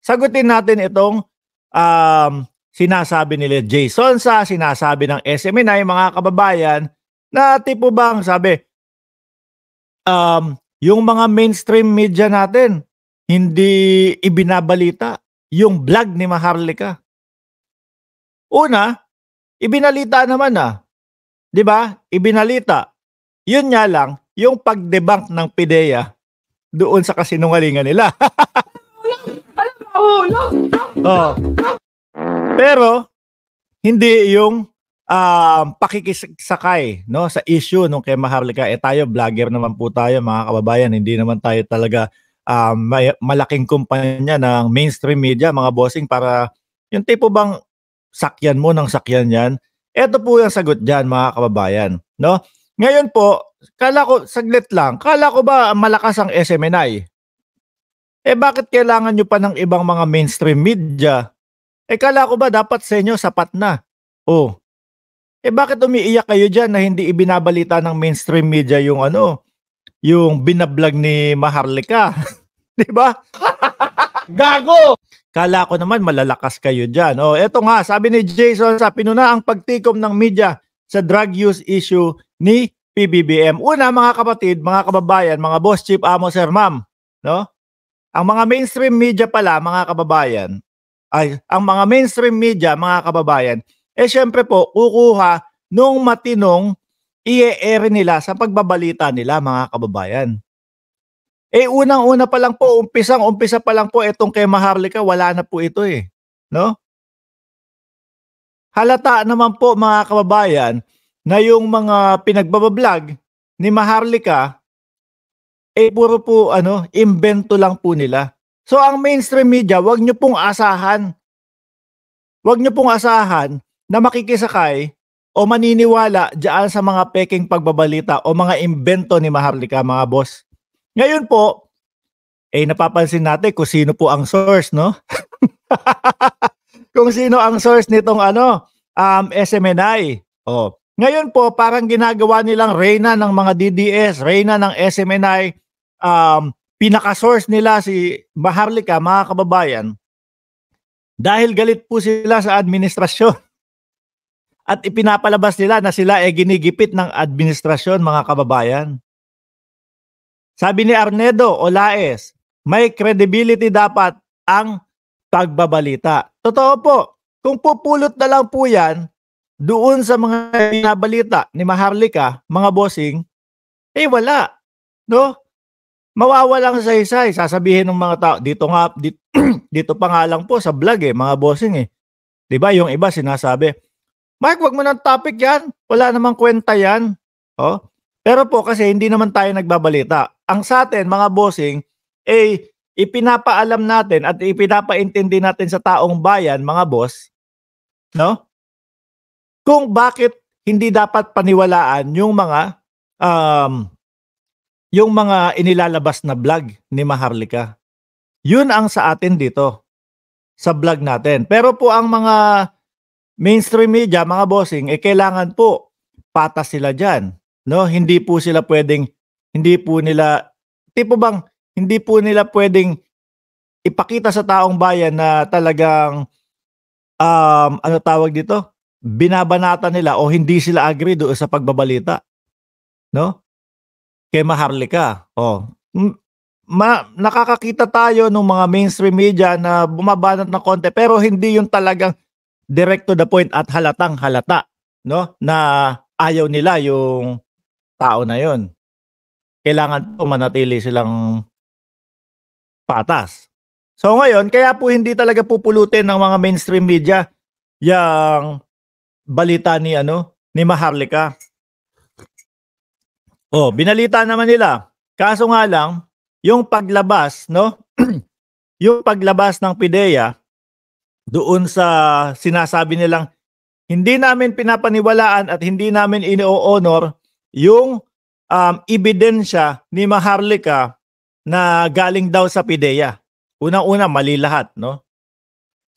sagutin natin itong sinasabi nila Jason sa sinasabi ng SMNI, mga kababayan, na tipo bang sabi, yung mga mainstream media natin, hindi ibinabalita yung vlog ni Maharlika. Una, ibinalita naman 'di ba? Ibinalita. Yun nga lang, yung pag-debunk ng PIDEA doon sa kasinungalingan nila. Oh. Pero hindi yung pakikisakay, no, sa issue nung kay Maharlika. Tayo vlogger naman po tayo, mga kababayan, hindi naman tayo talaga malaking kumpanya ng mainstream media, mga bossing, para yung tipo bang sakyan mo ng sakyan yan. Ito po yung sagot dyan, mga kababayan, no? Ngayon po, kala ko, saglit lang, kala ko ba malakas ang SMNI? Bakit kailangan nyo pa ng ibang mga mainstream media? Kala ko ba dapat sa inyo sapat na? Oh. Bakit umiiyak kayo dyan na hindi ibinabalita ng mainstream media yung yung binablog ni Maharlika? Di ba? Gago! Kala ko naman malalakas kayo dyan. Eto nga, sabi ni Jason sa pinuna ang pagtikom ng media sa drug use issue ni PBBM. Una, mga kapatid, mga kababayan, mga boss, chief, amo, sir, ma'am, no? Ang mga mainstream media pala, mga kababayan, ang mga mainstream media, mga kababayan, syempre po, kukuha nung matinong i-air nila sa pagbabalita nila, mga kababayan. Unang-una pa lang po, umpisa pa lang po itong kay Maharlika, wala na po ito no? Halata naman po, mga kababayan, na yung mga pinagbabablog ni Maharlika, puro po imbento lang po nila. So ang mainstream media, wag nyo pong asahan. Wag nyo pong asahan na makikisakay o maniniwala diyan sa mga peking pagbabalita o mga imbento ni Maharlika, mga boss. Ngayon po, napapansin natin kung sino po ang source, no? Kung sino ang source nitong SMNI. Ngayon po, parang ginagawa nilang reyna ng mga DDS, reyna ng SMNI, pinaka-source nila si Maharlika, mga kababayan, dahil galit po sila sa administrasyon. At ipinapalabas nila na sila ginigipit ng administrasyon, mga kababayan. Sabi ni Arnedo Olaes, may credibility dapat ang pagbabalita. Totoo po, kung pupulot na lang po yan doon sa mga binabalita ni Maharlika, mga bossing, wala. No? Mawawalang saysay. Sasabihin ng mga tao, dito pa nga lang po sa vlog mga bossing Diba? Yung iba sinasabi, Mark, wag mo ng topic yan. Wala namang kwenta yan. Pero po kasi hindi naman tayo nagbabalita. Ang sa atin, mga bossing, ipinapaalam natin at ipinapaintindi natin sa taong bayan, mga boss, no? Kung bakit hindi dapat paniwalaan yung mga inilalabas na vlog ni Maharlika. Yun ang sa atin dito sa vlog natin. Pero po ang mga mainstream media, mga bossing, kailangan po patas sila dyan. No? Hindi po nila pwedeng ipakita sa taong bayan na talagang tawag dito? Binabanata nila o hindi sila agree doon sa pagbabalita. No? Kay Maharlika. Nakakakita tayo ng mga mainstream media na bumabanat ng konti pero hindi yung talagang direct to the point at halatang halata, no? Na ayaw nila yung tao na yon. Kailangan po manatili silang patas. So ngayon, kaya po hindi talaga pupulutin ng mga mainstream media yung balita ni Maharlika. Binalita naman nila. Kaso nga lang, yung paglabas, no? Yung paglabas ng PIDEA doon sa sinasabi nilang hindi namin pinapaniwalaan at hindi namin ini-honor yung ebidensya ni Maharlika na galing daw sa PIDEA. Unang-una, mali lahat, no?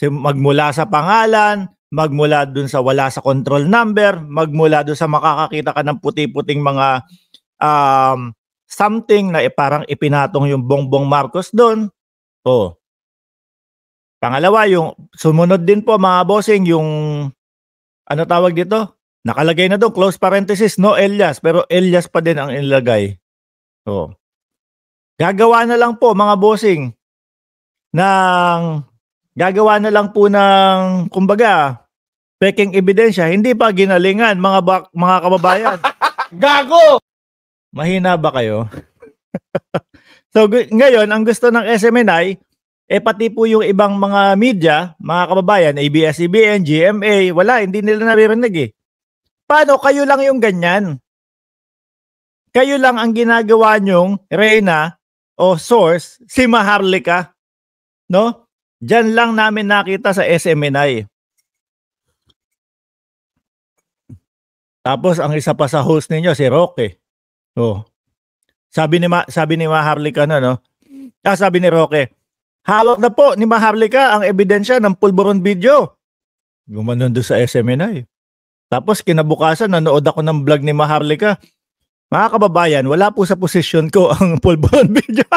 Magmula sa pangalan, magmula dun sa wala sa control number, magmula dun sa makakakita ka ng puti-puting mga something na parang ipinatong yung Bongbong Marcos doon. Pangalawa, yung sumunod din po mga bossing yung ano tawag dito? Nakalagay na do'n close parenthesis, no Elias, pero Elias pa din ang inilagay. Oh. Gagawa na lang po mga bossing ng gagawa na lang po ng kumbaga pekeng ebidensya, hindi pa ginalingan mga kababayan. Gago! Mahina ba kayo? So ngayon ang gusto ng SMNI pati po yung ibang mga media, mga kababayan, ABS-CBN, GMA, wala, hindi nila naririnig eh. Paano kayo lang yung ganyan? Kayo lang ang ginagawa nyong Reyna o source, si Maharlika, no? Diyan lang namin nakita sa SMNI. Tapos ang isa pa sa host ninyo si Roque. Oh. Sabi ni Maharlika no. Sabi ni Roque, hawak na po ni Maharlika ang ebidensya ng pulburon video. Gumanon doon sa SMNI. Tapos kinabukasan nanood ako ng vlog ni Maharlika. Mga kababayan, wala po sa posisyon ko ang pulburon video.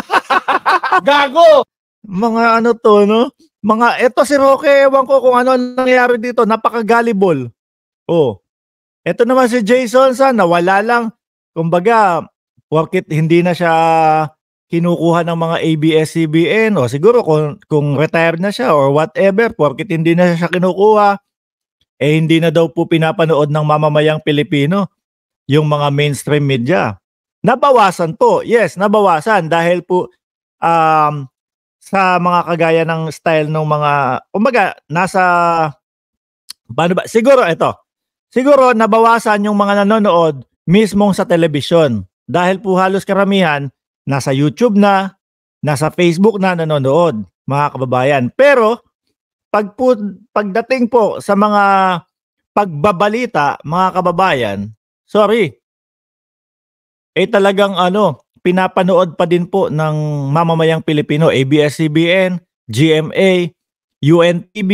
Gago! Mga ano to, no? Eto si Roque, ewan ko kung ano nangyayari dito. Napaka-gullible. Oh. Eto naman si Jason nawala lang. Kumbaga, porkit hindi na siya kinukuha ng mga ABS-CBN o siguro kung retired na siya or whatever, porkit hindi na siya kinukuha, hindi na daw po pinapanood ng mamamayang Pilipino yung mga mainstream media. Nabawasan po. Yes, nabawasan dahil po sa mga kagaya ng style ng mga, kumbaga, paano ba? Siguro nabawasan yung mga nanonood mismong sa telebisyon. Dahil po halos karamihan, nasa YouTube na, nasa Facebook na nanonood, mga kababayan. Pero, pagdating po sa mga pagbabalita, mga kababayan, sorry, talagang pinapanood pa din po ng mamamayang Pilipino, ABS-CBN, GMA, UNTV,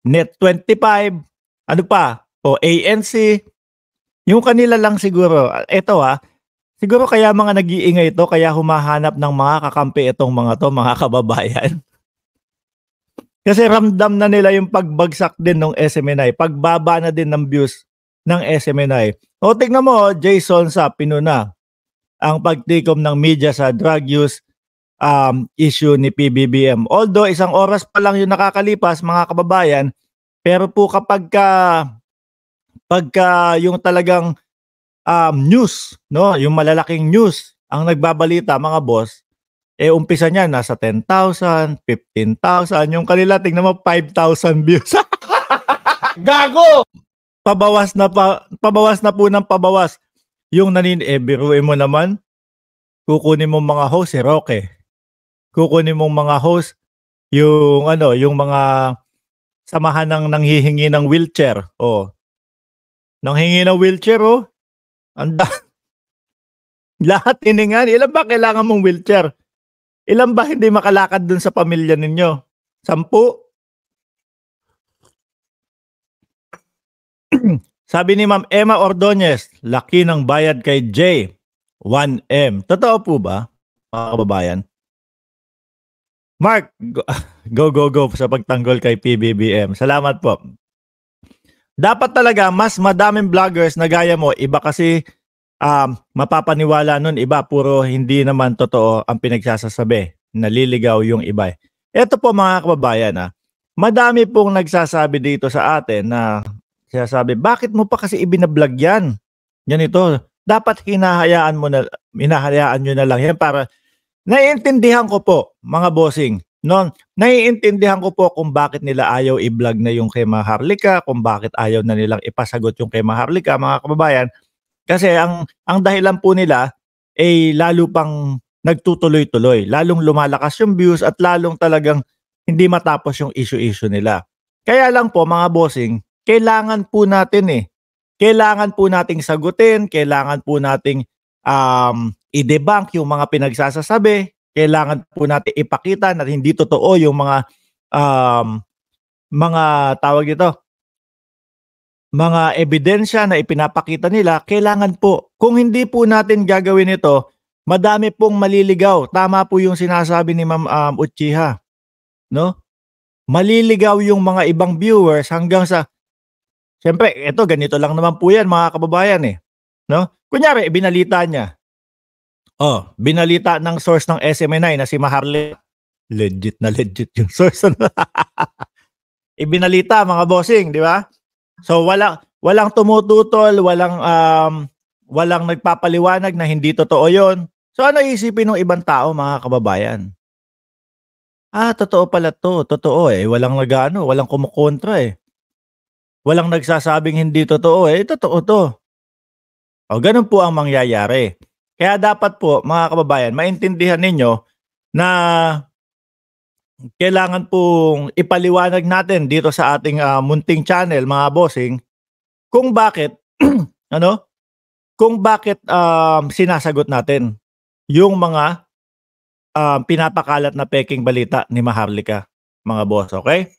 Net25, ano pa, ANC, yung kanila lang siguro, siguro kaya mga nag-iingay ito, kaya humahanap ng mga kakampi itong mga kababayan. Kasi ramdam na nila yung pagbagsak din ng SMNI, pagbaba na din ng views ng SMNI. O tignan mo, Jason pinuna ang pagtikom ng media sa drug use issue ni PBBM. Although isang oras pa lang yung nakakalipas, mga kababayan, pero po pagka yung talagang news, no, yung malalaking news ang nagbabalita, mga boss, umpisa niya nasa 10,000, 15,000, yung kanila tingnan mo 5,000 views. Gago! Pabawas na po ng pabawas. Yung biruin mo naman, kukunin mo mga host si Roque. Kukunin mo mga host yung yung mga samahan ng nanghihingi ng wheelchair. Nanghingi ng wheelchair, lahat hiningan. Ilan ba kailangan mong wheelchair? Ilan ba hindi makalakad dun sa pamilya ninyo? 10? Sabi ni Ma'am Emma Ordonez, laki ng bayad kay Jay, 1M. Totoo po ba, mga kababayan? Mark, go sa pagtanggol kay PBBM. Salamat po. Dapat talaga mas madaming vloggers na gaya mo. Iba kasi mapapaniwala nun. Iba puro hindi naman totoo ang pinagsasasabi. Naliligaw yung iba. Ito po mga kababayan. Madami pong nagsasabi dito sa atin na sabi, bakit mo pa kasi ibinablog yan? Ganito. Dapat hinahayaan nyo na lang yan para naiintindihan ko po, mga bossing. No? Naiintindihan ko po kung bakit nila ayaw i-vlog na yung kay Maharlika, kung bakit ayaw na nilang ipasagot yung kay Maharlika, mga kababayan. Kasi ang dahilan po nila lalo pang nagtutuloy-tuloy. Lalong lumalakas yung views at lalong talagang hindi matapos yung issue-issue nila. Kaya lang po, mga bossing, kailangan po natin kailangan po nating sagutin, kailangan po nating i-debunk yung mga pinagsasasabi, kailangan po natin ipakita na hindi totoo yung mga tawag dito, mga ebidensya na ipinapakita nila. Kailangan po, kung hindi po natin gagawin ito, madami pong maliligaw. Tama po yung sinasabi ni Ma'am Uchiha, no? maliligaw yung mga ibang viewers hanggang sa siyempre eto ganito lang naman po yan mga kababayan, eh, 'no? Kunyari binalita niya, binalita ng source ng SMNI na si Maharlika, legit na legit yung source ano. Ibinalita mga bossing, 'di ba? So walang tumututol, walang nagpapaliwanag na hindi totoo 'yon. So ano iisipin ng ibang tao mga kababayan? Totoo pala 'to, totoo, eh, walang walang kumukontra, eh. Walang nagsasabing hindi totoo, eh, totoo 'to. O gano'n po ang mangyayari. Kaya dapat po mga kababayan maintindihan ninyo na kailangan pong ipaliwanag natin dito sa ating, munting channel mga bossing kung bakit ano, kung bakit, sinasagot natin yung mga, pinapakalat na pekeng balita ni Maharlika, mga boss, okey?